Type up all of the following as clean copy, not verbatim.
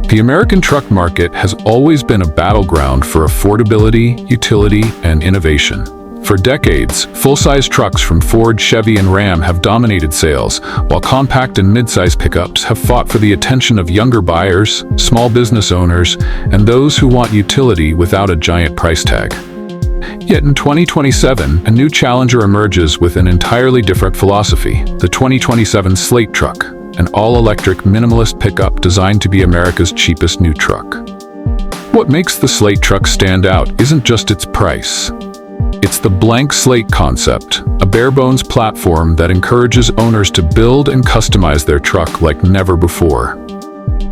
The American truck market has always been a battleground for affordability, utility, and innovation. For decades, full-size trucks from Ford, Chevy, and Ram have dominated sales, while compact and mid-size pickups have fought for the attention of younger buyers, small business owners, and those who want utility without a giant price tag. Yet in 2027, a new challenger emerges with an entirely different philosophy: the 2027 Slate Truck, an all-electric minimalist pickup designed to be America's cheapest new truck. What makes the Slate Truck stand out isn't just its price. It's the blank slate concept, a bare-bones platform that encourages owners to build and customize their truck like never before.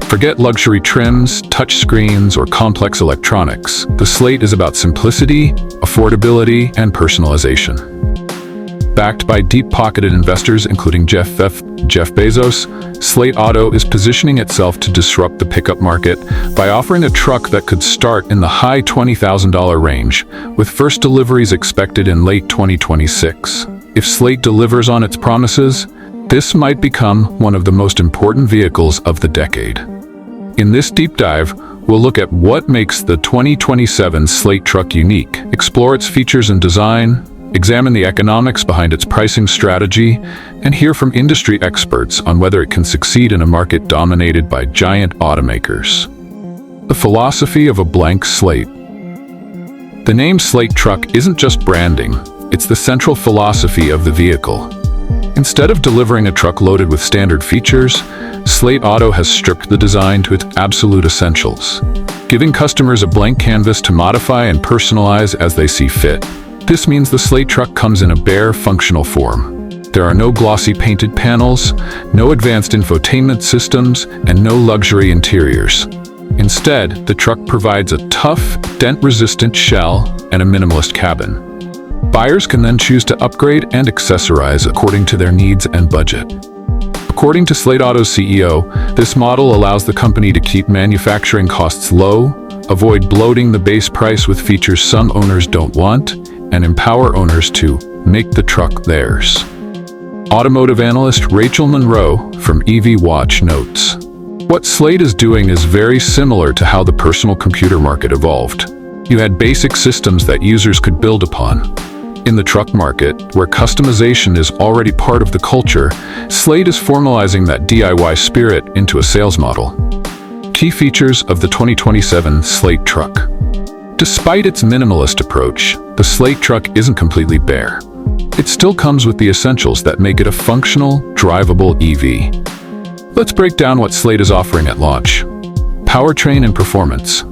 Forget luxury trims, touchscreens, or complex electronics. The Slate is about simplicity, affordability, and personalization. Backed by deep-pocketed investors including Jeff Bezos, Slate Auto is positioning itself to disrupt the pickup market by offering a truck that could start in the high $20,000 range, with first deliveries expected in late 2026. If Slate delivers on its promises, this might become one of the most important vehicles of the decade. In this deep dive, we'll look at what makes the 2027 Slate Truck unique, explore its features and design, examine the economics behind its pricing strategy, and hear from industry experts on whether it can succeed in a market dominated by giant automakers. The philosophy of a blank slate. The name Slate Truck isn't just branding, it's the central philosophy of the vehicle. Instead of delivering a truck loaded with standard features, Slate Auto has stripped the design to its absolute essentials, giving customers a blank canvas to modify and personalize as they see fit. This means the Slate Truck comes in a bare, functional form. There are no glossy painted panels, no advanced infotainment systems, and no luxury interiors. Instead, the truck provides a tough, dent-resistant shell and a minimalist cabin. Buyers can then choose to upgrade and accessorize according to their needs and budget. According to Slate Auto's CEO, this model allows the company to keep manufacturing costs low, avoid bloating the base price with features some owners don't want, and empower owners to make the truck theirs. Automotive analyst Rachel Monroe from EV Watch notes, "What Slate is doing is very similar to how the personal computer market evolved. You had basic systems that users could build upon. In the truck market, where customization is already part of the culture, Slate is formalizing that DIY spirit into a sales model." Key features of the 2027 Slate Truck. Despite its minimalist approach, the Slate Truck isn't completely bare. It still comes with the essentials that make it a functional, drivable EV. Let's break down what Slate is offering at launch. Powertrain and performance.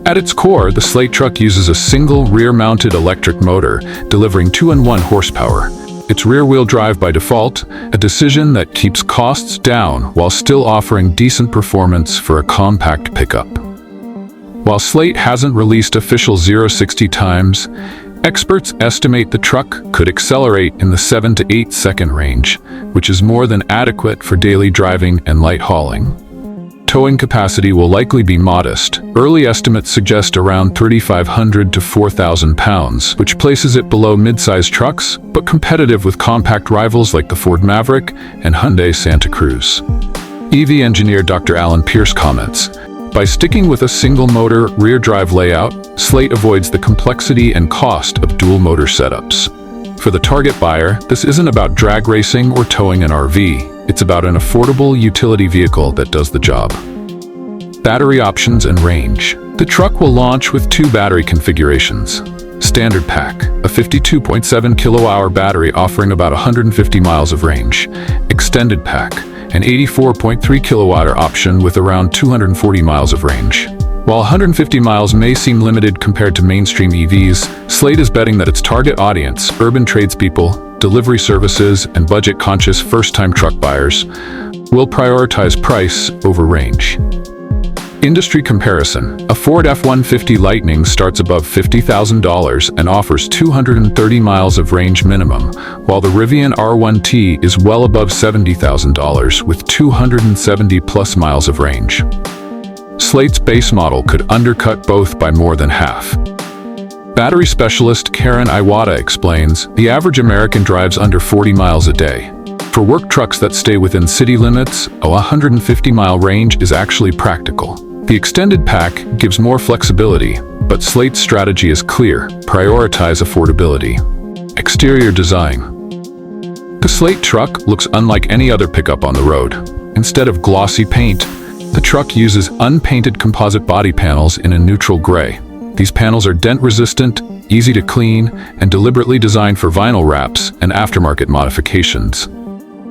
At its core, the Slate Truck uses a single rear-mounted electric motor, delivering 201 horsepower. It's rear-wheel drive by default, a decision that keeps costs down while still offering decent performance for a compact pickup. While Slate hasn't released official 0-60 times, experts estimate the truck could accelerate in the 7 to 8 second range, which is more than adequate for daily driving and light hauling. Towing capacity will likely be modest. Early estimates suggest around 3,500 to 4,000 pounds, which places it below mid-size trucks, but competitive with compact rivals like the Ford Maverick and Hyundai Santa Cruz. EV engineer Dr. Alan Pierce comments, "By sticking with a single-motor rear-drive layout, Slate avoids the complexity and cost of dual-motor setups." For the target buyer, this isn't about drag racing or towing an RV. It's about an affordable utility vehicle that does the job. Battery options and range. The truck will launch with 2 battery configurations. Standard pack, a 52.7 kilowatt-hour battery offering about 150 miles of range. Extended pack, an 84.3 kilowatt-hour option with around 240 miles of range. While 150 miles may seem limited compared to mainstream EVs, Slate is betting that its target audience, urban tradespeople, delivery services, and budget-conscious first-time truck buyers, will prioritize price over range. Industry comparison. A Ford F-150 Lightning starts above $50,000 and offers 230 miles of range minimum, while the Rivian R1T is well above $70,000 with 270-plus miles of range. Slate's base model could undercut both by more than half. Battery specialist Karen Iwata explains, "The average American drives under 40 miles a day. For work trucks that stay within city limits, a 150-mile range is actually practical. The extended pack gives more flexibility, but Slate's strategy is clear: prioritize affordability. Exterior design. The Slate Truck looks unlike any other pickup on the road. Instead of glossy paint, the truck uses unpainted composite body panels in a neutral gray. These panels are dent-resistant, easy to clean, and deliberately designed for vinyl wraps and aftermarket modifications.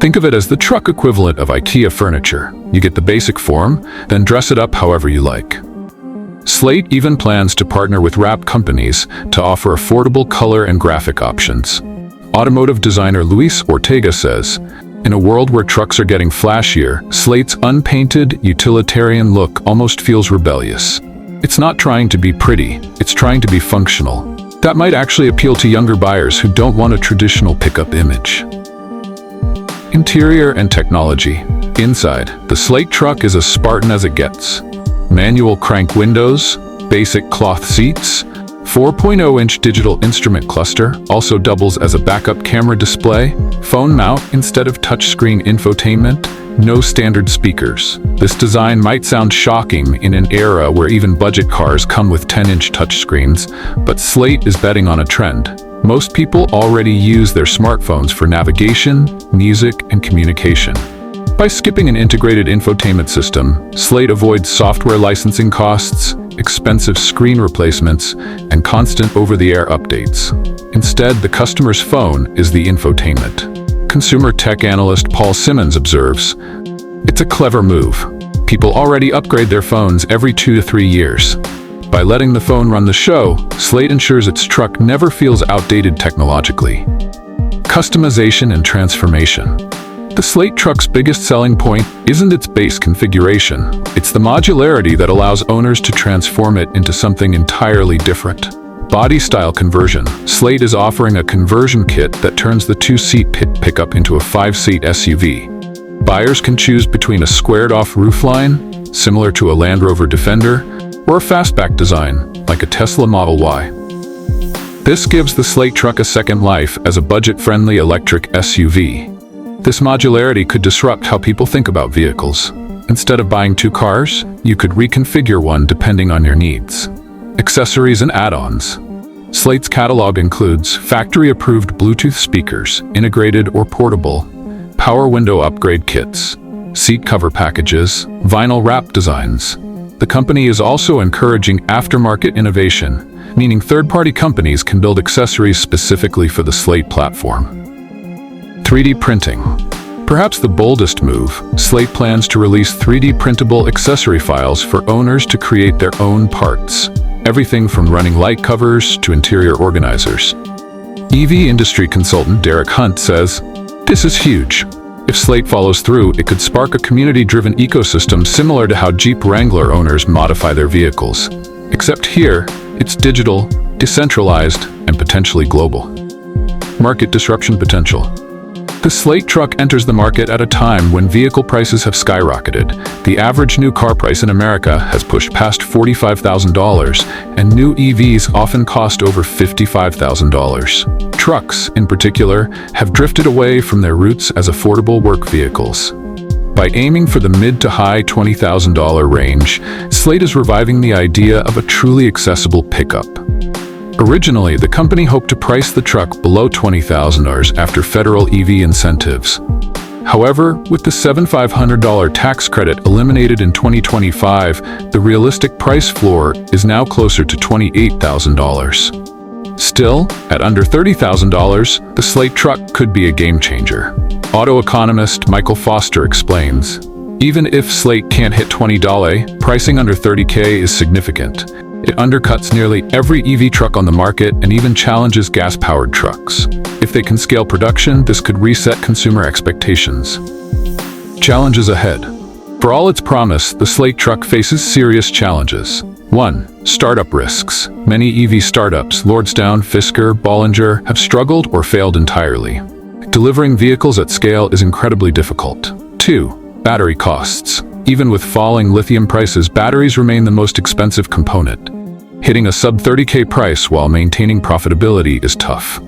Think of it as the truck equivalent of IKEA furniture. You get the basic form, then dress it up however you like. Slate even plans to partner with wrap companies to offer affordable color and graphic options. Automotive designer Luis Ortega says, "In a world where trucks are getting flashier, Slate's unpainted, utilitarian look almost feels rebellious. It's not trying to be pretty, it's trying to be functional." That might actually appeal to younger buyers who don't want a traditional pickup image. Interior and technology. Inside, the Slate Truck is as Spartan as it gets. Manual crank windows, basic cloth seats, 4.0-inch digital instrument cluster also doubles as a backup camera display, phone mount instead of touchscreen infotainment, no standard speakers. This design might sound shocking in an era where even budget cars come with 10-inch touchscreens, but Slate is betting on a trend. Most people already use their smartphones for navigation, music, and communication. By skipping an integrated infotainment system, Slate avoids software licensing costs, expensive screen replacements, and constant over-the-air updates. Instead, the customer's phone is the infotainment. Consumer tech analyst Paul Simmons observes, "It's a clever move. People already upgrade their phones every 2 to 3 years. By letting the phone run the show, Slate ensures its truck never feels outdated technologically." Customization and transformation. The Slate Truck's biggest selling point isn't its base configuration. It's the modularity that allows owners to transform it into something entirely different. Body style conversion. Slate is offering a conversion kit that turns the 2-seat pickup into a 5-seat SUV. Buyers can choose between a squared-off roofline, similar to a Land Rover Defender, or a fastback design, like a Tesla Model Y. This gives the Slate Truck a second life as a budget-friendly electric SUV. This modularity could disrupt how people think about vehicles. Instead of buying 2 cars, you could reconfigure one depending on your needs. Accessories and add-ons. Slate's catalog includes factory-approved Bluetooth speakers, integrated or portable, power window upgrade kits, seat cover packages, vinyl wrap designs. The company is also encouraging aftermarket innovation, meaning third-party companies can build accessories specifically for the Slate platform. 3D printing. Perhaps the boldest move, Slate plans to release 3D printable accessory files for owners to create their own parts. Everything from running light covers to interior organizers. EV industry consultant Derek Hunt says, "This is huge. If Slate follows through, it could spark a community-driven ecosystem similar to how Jeep Wrangler owners modify their vehicles. Except here, it's digital, decentralized, and potentially global." Market disruption potential. The Slate Truck enters the market at a time when vehicle prices have skyrocketed. The average new car price in America has pushed past $45,000, and new EVs often cost over $55,000. Trucks, in particular, have drifted away from their roots as affordable work vehicles. By aiming for the mid to high $20,000 range, Slate is reviving the idea of a truly accessible pickup. Originally, the company hoped to price the truck below $20,000 after federal EV incentives. However, with the $7,500 tax credit eliminated in 2025, the realistic price floor is now closer to $28,000. Still, at under $30,000, the Slate Truck could be a game changer. Auto economist Michael Foster explains, "Even if Slate can't hit $20,000, pricing under $30,000 is significant. It undercuts nearly every EV truck on the market and even challenges gas-powered trucks. If they can scale production, this could reset consumer expectations." Challenges ahead. For all its promise, the Slate Truck faces serious challenges. 1. Startup risks. Many EV startups, Lordstown, Fisker, Bollinger, have struggled or failed entirely. Delivering vehicles at scale is incredibly difficult. 2. Battery costs. Even with falling lithium prices, batteries remain the most expensive component. Hitting a sub-$30,000 price while maintaining profitability is tough.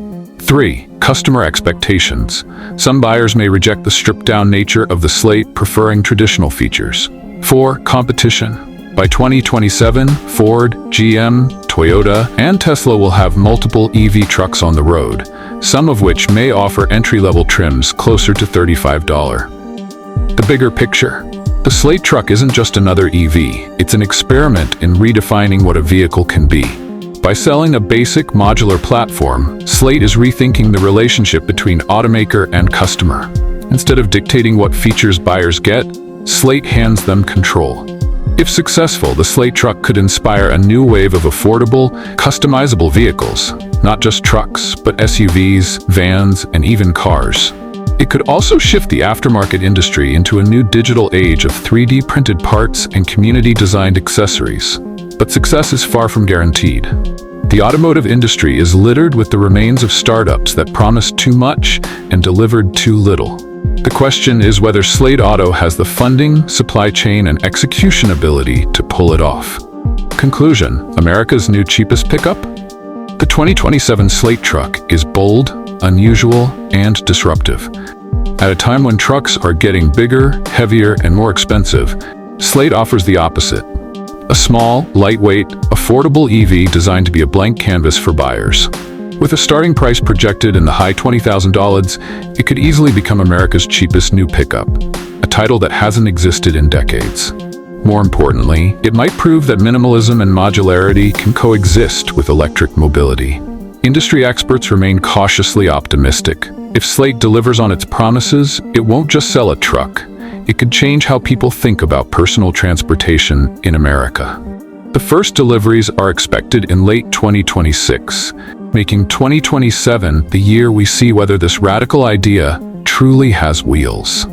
3. Customer expectations. Some buyers may reject the stripped-down nature of the Slate, preferring traditional features. 4. Competition. By 2027, Ford, GM, Toyota, and Tesla will have multiple EV trucks on the road, some of which may offer entry-level trims closer to $35. The bigger picture. The Slate Truck isn't just another EV, it's an experiment in redefining what a vehicle can be. By selling a basic modular platform, Slate is rethinking the relationship between automaker and customer. Instead of dictating what features buyers get, Slate hands them control. If successful, the Slate Truck could inspire a new wave of affordable, customizable vehicles, not just trucks, but SUVs, vans, and even cars. It could also shift the aftermarket industry into a new digital age of 3D printed parts and community-designed accessories. But success is far from guaranteed. The automotive industry is littered with the remains of startups that promised too much and delivered too little. The question is whether Slate Auto has the funding, supply chain, and execution ability to pull it off. Conclusion: America's new cheapest pickup? The 2027 Slate Truck is bold, unusual, and disruptive. At a time when trucks are getting bigger, heavier, and more expensive, Slate offers the opposite. A small, lightweight, affordable EV designed to be a blank canvas for buyers. With a starting price projected in the high $20,000, it could easily become America's cheapest new pickup, a title that hasn't existed in decades. More importantly, it might prove that minimalism and modularity can coexist with electric mobility. Industry experts remain cautiously optimistic. If Slate delivers on its promises, it won't just sell a truck. It could change how people think about personal transportation in America. The first deliveries are expected in late 2026, making 2027 the year we see whether this radical idea truly has wheels.